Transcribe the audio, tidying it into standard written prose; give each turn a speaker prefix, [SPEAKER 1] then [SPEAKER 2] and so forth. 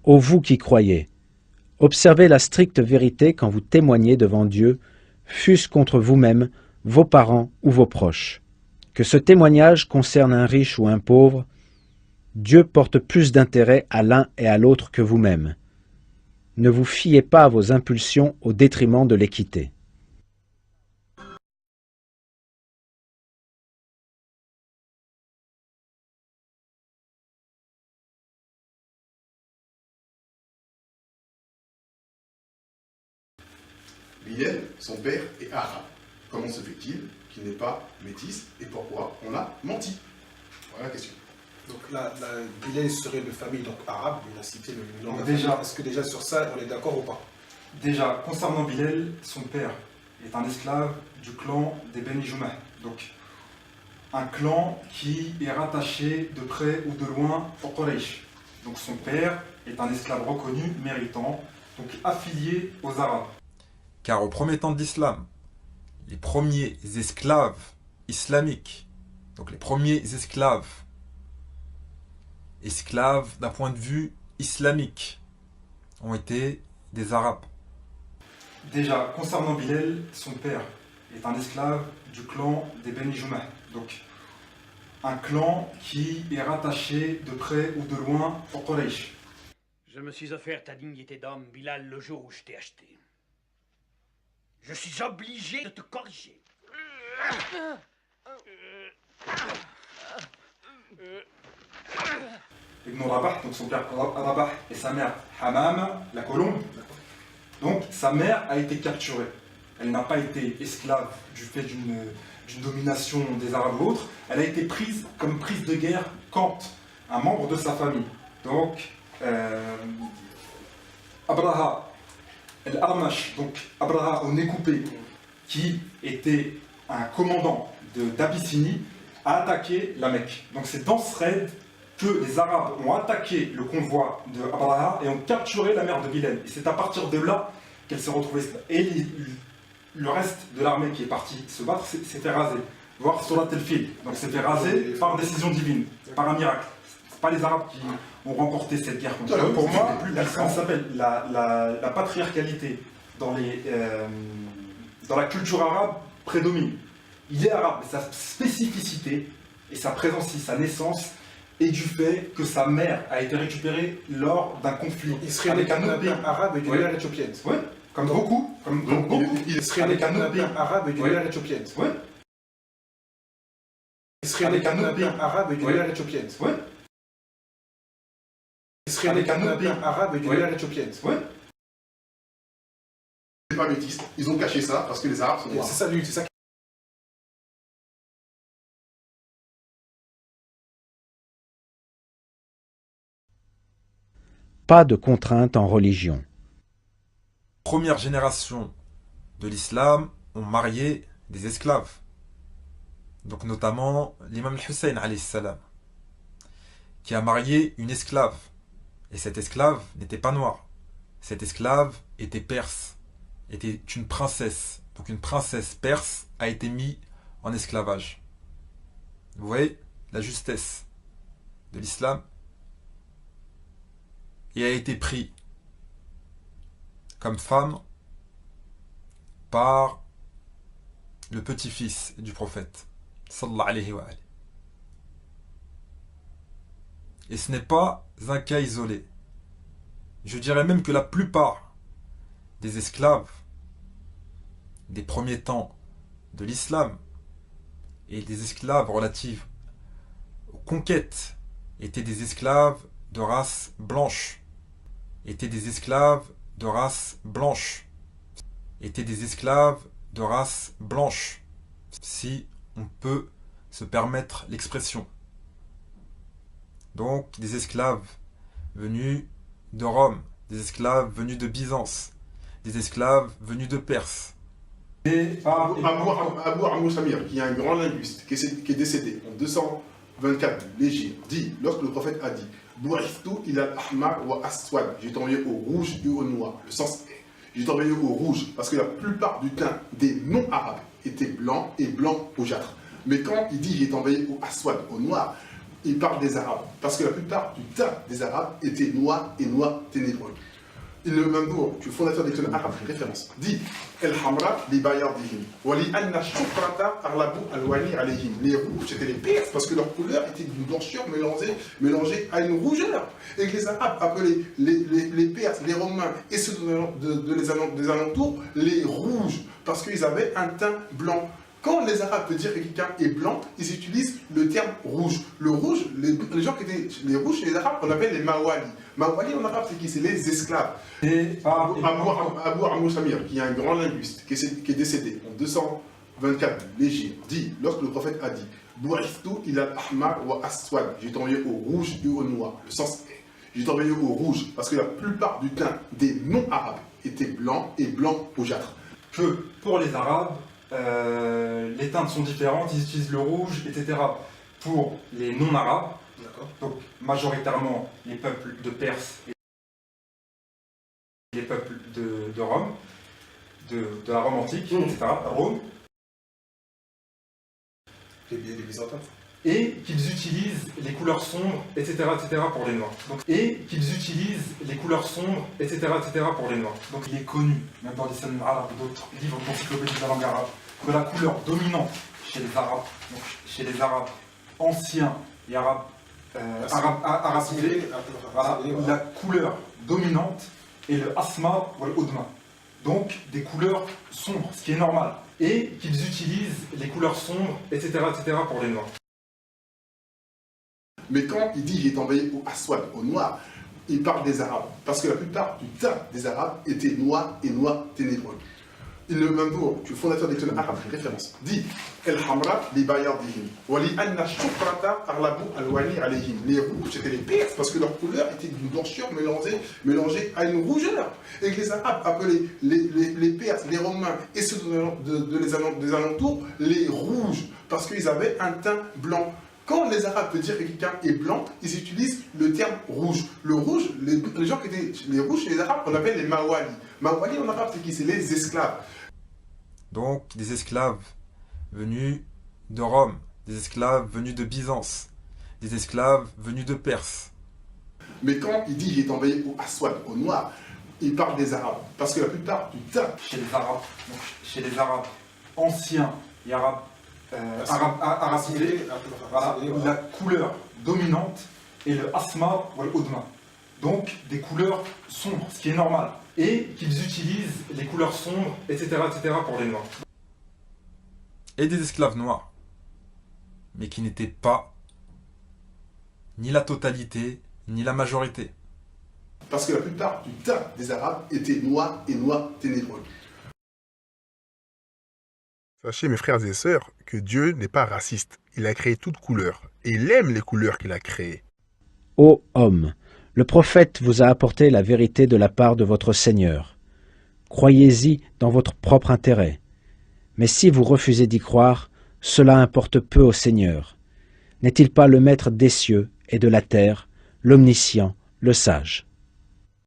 [SPEAKER 1] Ô vous qui croyez, observez la stricte vérité quand vous témoignez devant Dieu, fût-ce contre vous-même, vos parents ou vos proches. Que ce témoignage concerne un riche ou un pauvre, Dieu porte plus d'intérêt à l'un et à l'autre que vous-même. Ne vous fiez pas à vos impulsions au détriment de l'équité.
[SPEAKER 2] Bilal, son père, est arabe. Comment se fait-il qu'il n'est pas métis et pourquoi on a menti? Voilà la question.
[SPEAKER 3] Donc Bilal serait de famille donc arabe, il a cité le nom.
[SPEAKER 4] Déjà,
[SPEAKER 3] est-ce que déjà sur ça on est d'accord ou pas?
[SPEAKER 4] déjà, concernant Bilal, son père est un esclave du clan des Beni Jumah. Donc, un clan qui est rattaché de près ou de loin au Quraysh. Donc, son père est un esclave reconnu, méritant, donc affilié aux Arabes. Car au premier temps de l'islam, les premiers esclaves islamiques, donc les premiers esclaves d'un point de vue islamique, ont été des Arabes. Déjà, concernant Bilal, son père est un esclave du clan des Beni Jumah. Donc, un clan qui est rattaché de près ou de loin au Quraysh.
[SPEAKER 5] Je me suis offert ta dignité d'homme, Bilal, le jour où je t'ai acheté. Je suis obligé de te corriger.
[SPEAKER 4] Ibn Rabah, donc son père Rabah et sa mère Hamam, la colombe. Donc sa mère a été capturée. Elle n'a pas été esclave du fait d'une domination des Arabes ou autres. Elle a été prise comme prise de guerre quand un membre de sa famille, donc Abraha el-Armash, donc Abraha au nez coupé, qui était un commandant d'Abyssinie, a attaqué la Mecque. Donc c'est dans ce raid que les Arabes ont attaqué le convoi de Abraha et ont capturé la mère de Bilal. Et c'est à partir de là qu'elle s'est retrouvée. Et le reste de l'armée qui est parti se battre s'est fait raser. Voir Surat el-Fil. Donc s'est fait raser par décision divine, par un miracle. Ce pas les Arabes qui ont remporté cette guerre contre eux. Pour moi, ça s'appelle la patriarcalité dans la culture arabe prédomine. Il est arabe, mais sa spécificité et sa présence ici, sa naissance, et du fait que sa mère a été récupérée lors d'un conflit
[SPEAKER 3] avec un autre pays arabe et d'une mère éthiopienne.
[SPEAKER 4] Oui, comme beaucoup.
[SPEAKER 3] Il serait avec un autre pays arabe et d'une mère éthiopienne.
[SPEAKER 4] Oui.
[SPEAKER 3] Il serait avec un autre pays arabe et d'une mère éthiopienne.
[SPEAKER 4] Oui.
[SPEAKER 3] Il serait avec un autre pays arabe et d'une mère éthiopienne.
[SPEAKER 4] Oui.
[SPEAKER 2] C'est pas métis. Ils ont caché ça parce que les Arabes sont noirs.
[SPEAKER 3] C'est ça, lui, c'est ça.
[SPEAKER 1] Pas de contrainte en religion.
[SPEAKER 4] Première génération de l'islam ont marié des esclaves. Donc notamment l'imam Hussein alayhi salam, qui a marié une esclave. Et cette esclave n'était pas noire. Cette esclave était perse, était une princesse. Donc une princesse perse a été mise en esclavage. Vous voyez la justesse de l'islam, et a été pris comme femme par le petit-fils du prophète sallallahu alayhi wa alayhi. Et ce n'est pas un cas isolé. Je dirais même que la plupart des esclaves des premiers temps de l'islam et des esclaves relatifs aux conquêtes étaient des esclaves de race blanche, étaient des esclaves de race blanche, étaient des esclaves de race blanche, si on peut se permettre l'expression. Donc des esclaves venus de Rome, des esclaves venus de Byzance, des esclaves venus de Perse.
[SPEAKER 2] Abu Amr Samir, qui est un grand linguiste, qui est décédé en 224 l'Égypte, dit, lorsque le prophète a dit j'ai été envoyé au rouge et au noir. Le sens est, j'ai été envoyé au rouge, parce que la plupart du temps des non-arabes étaient blancs et blancs rougeâtres. Mais quand il dit j'ai été envoyé au aswad, au noir, il parle des Arabes, parce que la plupart du temps des Arabes étaient noirs et noirs ténébreux. Le Mandour, le fondateur des clans arabes, référence, dit El Hamra li bayadihim, wa li anna shukrata arlabu alwani alayhim. Les rouges, c'était les Perses, parce que leur couleur était d'une blancheur mélangée à une rougeur. Et que les Arabes appelaient les Perses, les Romains et ceux des alentours, les rouges, parce qu'ils avaient un teint blanc. Quand les Arabes veulent dire que quelqu'un est blanc, ils utilisent le terme rouge. Le rouge, les gens qui étaient les rouges chez les Arabes, on appelle les Mawali. Mawali en arabe, c'est qui? C'est les esclaves. Abu Amr Samir, qui est un grand linguiste, qui est décédé en 224 l'Égypte, dit, lorsque le prophète a dit Bou'ithtu ila al-ahmar wa aswad, j'ai été envoyé au rouge et au noir. Le sens est, j'ai été envoyé au rouge, parce que la plupart du teint des non-arabes étaient blancs et blancs rougeâtres.
[SPEAKER 4] Que pour les Arabes, les teintes sont différentes, ils utilisent le rouge, etc. Pour les non-arabes, donc majoritairement les peuples de Perse et les peuples de Rome, de la Rome antique, etc., Rome,
[SPEAKER 3] Les Byzantins.
[SPEAKER 4] et qu'ils utilisent les couleurs sombres, etc., pour les noirs. Donc, et qu'ils utilisent les couleurs sombres, etc., pour les noirs. Donc il est connu, même dans les scènes arabes et d'autres livres d'encyclopédie de la langue arabe, que la couleur dominante chez les Arabes, donc chez les Arabes anciens et arabisés, voilà, la couleur dominante est le asma ou l'odma. Donc des couleurs sombres, ce qui est normal. Et qu'ils utilisent les couleurs sombres, etc., pour les noirs.
[SPEAKER 2] Mais quand il dit j'ai été envoyé au Aswad, au noir, il parle des Arabes. Parce que la plupart du temps des Arabes étaient noirs et noirs ténébreux. Le Mandour, le fondateur des clans arabes, référence, dit El Hamra li bayadihim, wa li anna shukrata arlabu alwani alayhim. Les rouges, c'était les Perses, parce que leur couleur était d'une blancheur mélangée à une rougeur. Et que les Arabes appelaient les Perses, les Romains et ceux des alentours, les rouges, parce qu'ils avaient un teint blanc. Quand les Arabes veulent dire que quelqu'un est blanc, ils utilisent le terme rouge. Le rouge, les gens qui étaient les rouges chez les Arabes, on appelle les Mawali. Mawali en arabe, c'est qui? C'est les esclaves.
[SPEAKER 6] Donc des esclaves venus de Rome, des esclaves venus de Byzance, des esclaves venus de Perse.
[SPEAKER 2] Mais quand il dit j'ai été envoyé au Aswad, au noir, il parle des Arabes. Parce que la plupart du temps,
[SPEAKER 4] Chez les Arabes anciens et arabisés, voilà, la couleur dominante est le asma ou l'odma. Donc des couleurs sombres, ce qui est normal. Et qu'ils utilisent les couleurs sombres, etc., pour les noirs.
[SPEAKER 6] Et des esclaves noirs, mais qui n'étaient pas ni la totalité, ni la majorité.
[SPEAKER 2] parce que la plupart du temps des Arabes étaient noirs et noirs ténébreux.
[SPEAKER 7] Sachez, mes frères et sœurs, que Dieu n'est pas raciste. Il a créé toutes couleurs, et il aime les couleurs qu'il a créées.
[SPEAKER 1] Ô homme, le prophète vous a apporté la vérité de la part de votre Seigneur. Croyez-y dans votre propre intérêt. Mais si vous refusez d'y croire, cela importe peu au Seigneur. N'est-il pas le maître des cieux et de la terre, l'omniscient, le sage ?